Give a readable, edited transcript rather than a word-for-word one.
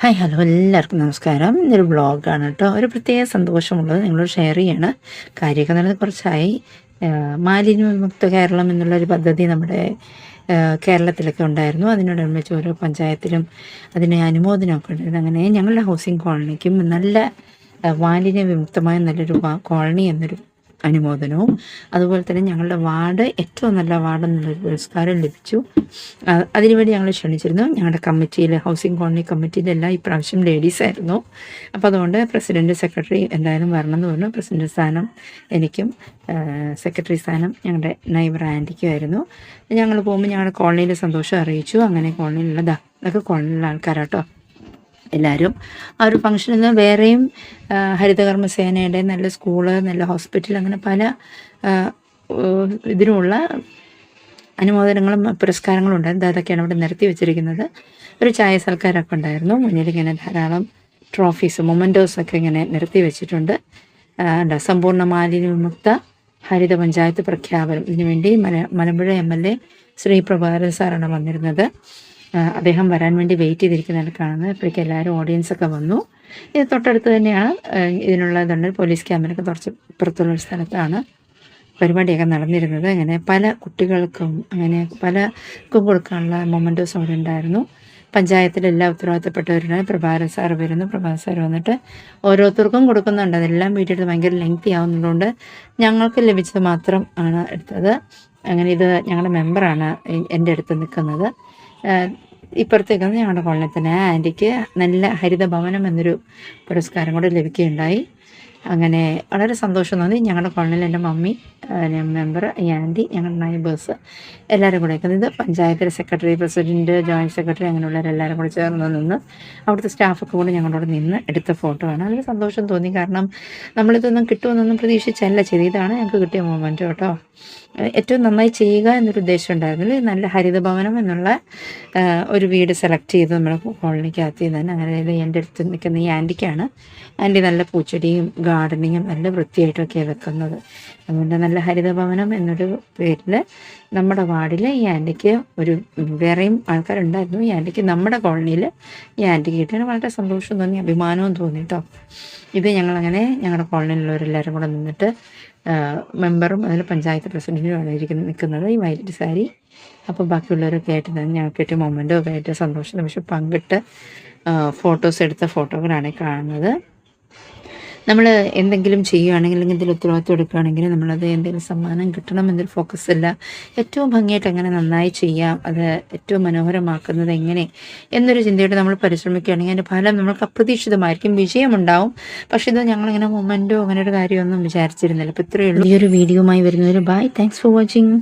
Hi hello എല്ലാവർക്കും നമസ്കാരം. ഇതൊരു വ്ളോഗാണ് കേട്ടോ. ഒരു പ്രത്യേക സന്തോഷമുള്ളത് നിങ്ങളോട് ഷെയർ ചെയ്യാണ്. കാര്യമൊക്കെ നടന്ന് കുറച്ചായി. മാലിന്യ വിമുക്ത കേരളം എന്നുള്ളൊരു പദ്ധതി നമ്മുടെ കേരളത്തിലൊക്കെ ഉണ്ടായിരുന്നു. അതിനോടനുബന്ധിച്ച് ഓരോ പഞ്ചായത്തിലും അതിന് അനുമോദനമൊക്കെ ഉണ്ടായിരുന്നു. അങ്ങനെ ഞങ്ങളുടെ ഹൗസിംഗ് കോളനിക്കും നല്ല മാലിന്യ വിമുക്തമായ നല്ലൊരു കോളനി എന്നൊരു അനുമോദനവും, അതുപോലെ തന്നെ ഞങ്ങളുടെ വാർഡ് ഏറ്റവും നല്ല വാർഡ് എന്നുള്ളൊരു പുരസ്കാരം ലഭിച്ചു. അതിനുവേണ്ടി ഞങ്ങൾ ക്ഷണിച്ചിരുന്നു. ഞങ്ങളുടെ കമ്മിറ്റിയിൽ, ഹൗസിംഗ് കോളനി കമ്മിറ്റിയിലെല്ലാം ഇപ്രാവശ്യം ലേഡീസായിരുന്നു. അപ്പോൾ അതുകൊണ്ട് പ്രസിഡൻറ്റ്, സെക്രട്ടറി എന്തായാലും വരണം എന്ന് പറഞ്ഞു. പ്രസിഡൻറ്റ് സ്ഥാനം എനിക്കും സെക്രട്ടറി സ്ഥാനം ഞങ്ങളുടെ നൈബർ ആൻറ്റിക്കുമായിരുന്നു. ഞങ്ങൾ പോകുമ്പോൾ ഞങ്ങളുടെ കോളനിയിലെ സന്തോഷം അറിയിച്ചു. അങ്ങനെ കോളനിയിലുള്ള ഇതൊക്കെ കോളനിയിലുള്ള ആൾക്കാരാട്ടോ എല്ലാവരും. ആ ഒരു ഫംഗ്ഷനിൽ നിന്ന് വേറെയും ഹരിതകർമ്മസേനയുടെ നല്ല സ്കൂള്, നല്ല ഹോസ്പിറ്റൽ, അങ്ങനെ പല ഇതിനുള്ള അനുമോദനങ്ങളും പുരസ്കാരങ്ങളും ഉണ്ടായിരുന്നു. അതൊക്കെയാണ് ഇവിടെ നിരത്തി വെച്ചിരിക്കുന്നത്. ഒരു ചായ സൽക്കാരമൊക്കെ ഉണ്ടായിരുന്നു. മുന്നിൽ ഇങ്ങനെ ധാരാളം ട്രോഫീസ്, മൊമെൻറ്റോസൊക്കെ ഇങ്ങനെ നിരത്തി വെച്ചിട്ടുണ്ട്. സമ്പൂർണ്ണ മാലിന്യ വിമുക്ത ഹരിത പഞ്ചായത്ത് പ്രഖ്യാപനം, ഇതിനുവേണ്ടി മലമ്പുഴ MLA ശ്രീ പ്രഭാകരൻ സാറാണ് വന്നിരുന്നത്. അദ്ദേഹം വരാൻ വേണ്ടി വെയിറ്റ് ചെയ്തിരിക്കുന്നതാണ് കാണുന്നത്. ഇപ്പോഴേക്കും എല്ലാവരും ഓഡിയൻസൊക്കെ വന്നു. ഇത് തൊട്ടടുത്ത് തന്നെയാണ് ഇതിനുള്ള ഇതുണ്ട്. പോലീസ് ക്യാമ്പിനൊക്കെ കുറച്ച് പുറത്തുള്ളൊരു സ്ഥലത്താണ് പരിപാടിയൊക്കെ നടന്നിരുന്നത്. അങ്ങനെ പല കുട്ടികൾക്കും അങ്ങനെ പലർക്കും കൊടുക്കാനുള്ള മൊമെൻറ്റോസ് അവിടെ ഉണ്ടായിരുന്നു. പഞ്ചായത്തിലെല്ലാ ഉത്തരവാദിത്തപ്പെട്ടവരുടെ പ്രഭാകരൻ സാർ വരുന്നു. പ്രഭാകരൻ സാർ വന്നിട്ട് ഓരോരുത്തർക്കും കൊടുക്കുന്നുണ്ട്. അതെല്ലാം വീഡിയോ എടുത്ത് ഭയങ്കര ലെങ്തി ആവുന്നതുകൊണ്ട് ഞങ്ങൾക്ക് ലഭിച്ചത് മാത്രം ആണ് എടുത്തത്. അങ്ങനെ ഇത് ഞങ്ങളുടെ മെമ്പറാണ് എൻ്റെ അടുത്ത് നിൽക്കുന്നത്. ഇപ്പുറത്തേക്ക് ഞങ്ങളുടെ കോളനിയിൽ തന്നെ ആൻറ്റിക്ക് നല്ല ഹരിത ഭവനം എന്നൊരു പുരസ്കാരം കൂടെ ലഭിക്കുകയുണ്ടായി. അങ്ങനെ വളരെ സന്തോഷം തോന്നി. ഞങ്ങളുടെ കോളനിയിൽ എൻ്റെ മമ്മി, മെമ്പർ, ഈ ആൻറ്റി, ഞങ്ങളുടെ നൈബേഴ്സ് എല്ലാവരും കൂടെ ഇത് പഞ്ചായത്തിലെ സെക്രട്ടറി, പ്രസിഡൻറ്റ്, ജോയിൻറ്റ് സെക്രട്ടറി, അങ്ങനെയുള്ളവരെല്ലാവരും കൂടെ ചേർന്ന് നിന്ന് അവിടുത്തെ സ്റ്റാഫൊക്കെ കൂടെ ഞങ്ങളോട് നിന്ന് എടുത്ത ഫോട്ടോ ആണ്. അതിൽ സന്തോഷം തോന്നി. കാരണം നമ്മളിതൊന്നും കിട്ടുമെന്നൊന്നും പ്രതീക്ഷിച്ചല്ല ചെയ്ത്. ഇതാണ് ഞങ്ങൾക്ക് കിട്ടിയ മൊമെൻറ്റ് കേട്ടോ. ഏറ്റവും നന്നായി ചെയ്യുക എന്നൊരു ഉദ്ദേശം ഉണ്ടായിരുന്നു. നല്ല ഹരിതഭവനം എന്നുള്ള ഒരു വീട് സെലക്ട് ചെയ്ത് നമ്മൾ കോളനിക്കകത്ത് തന്നെ. അങ്ങനെ എൻ്റെ അടുത്ത് നിൽക്കുന്ന ഈ ആൻറ്റിക്കാണ്. ആൻറ്റി നല്ല പൂച്ചെടിയും ഗാർഡനിങ്ങും നല്ല വൃത്തിയായിട്ടൊക്കെ വെക്കുന്നത്. അതുകൊണ്ട് നല്ല ഹരിതഭവനം എന്നൊരു പേരിൽ നമ്മുടെ വാർഡിൽ ഈ ആൻറ്റിക്ക് ഒരു വേറെയും ആൾക്കാരുണ്ടായിരുന്നു. ഈ ആൻറ്റിക്ക് നമ്മുടെ കോളനിയിൽ ഈ ആൻറ്റിക്ക് കിട്ടിയാൽ വളരെ സന്തോഷം തോന്നി, അഭിമാനവും തോന്നി കേട്ടോ. ഇത് ഞങ്ങളങ്ങനെ ഞങ്ങളുടെ കോളനിയിലുള്ളവരെല്ലാവരും കൂടെ നിന്നിട്ട് മെമ്പറും അതിൽ പഞ്ചായത്ത് പ്രസിഡൻറ്റുമാണ് നിൽക്കുന്നത് ഈ വൈറ്റ് സാരി. അപ്പോൾ ബാക്കിയുള്ളവരൊക്കെ ആയിട്ട് തന്നെ ഞങ്ങൾക്ക് കിട്ടിയ മൊമെൻറ്റോ ഒക്കെ ആയിട്ട് സന്തോഷ നിമിഷം പങ്കിട്ട് ഫോട്ടോസ് എടുത്ത ഫോട്ടോകളാണ് കാണുന്നത്. നമ്മൾ എന്തെങ്കിലും ചെയ്യുകയാണെങ്കിൽ, എന്തെങ്കിലും ഉത്തരവാദിത്വം എടുക്കുകയാണെങ്കിൽ നമ്മളത് എന്തെങ്കിലും സമ്മാനം കിട്ടണം എന്നൊരു ഫോക്കസ് അല്ല. ഏറ്റവും ഭംഗിയായിട്ട് എങ്ങനെ നന്നായി ചെയ്യാം, അത് ഏറ്റവും മനോഹരമാക്കുന്നത് എങ്ങനെ എന്നൊരു ചിന്തയോടെ നമ്മൾ പരിശ്രമിക്കുകയാണെങ്കിൽ അതിൻ്റെ ഫലം നമ്മൾക്ക് അപ്രതീക്ഷിതമായിരിക്കും. വിജയമുണ്ടാവും. പക്ഷേ ഇത് ഞങ്ങളിങ്ങനെ മൊമെൻറ്റോ അങ്ങനെ ഒരു കാര്യമൊന്നും വിചാരിച്ചിരുന്നില്ല. അപ്പോൾ ഇത്രയേ ഉള്ളൂ. ഈ ഒരു വീഡിയോയുമായി വരുന്നവർ ബൈ. Thanks for watching.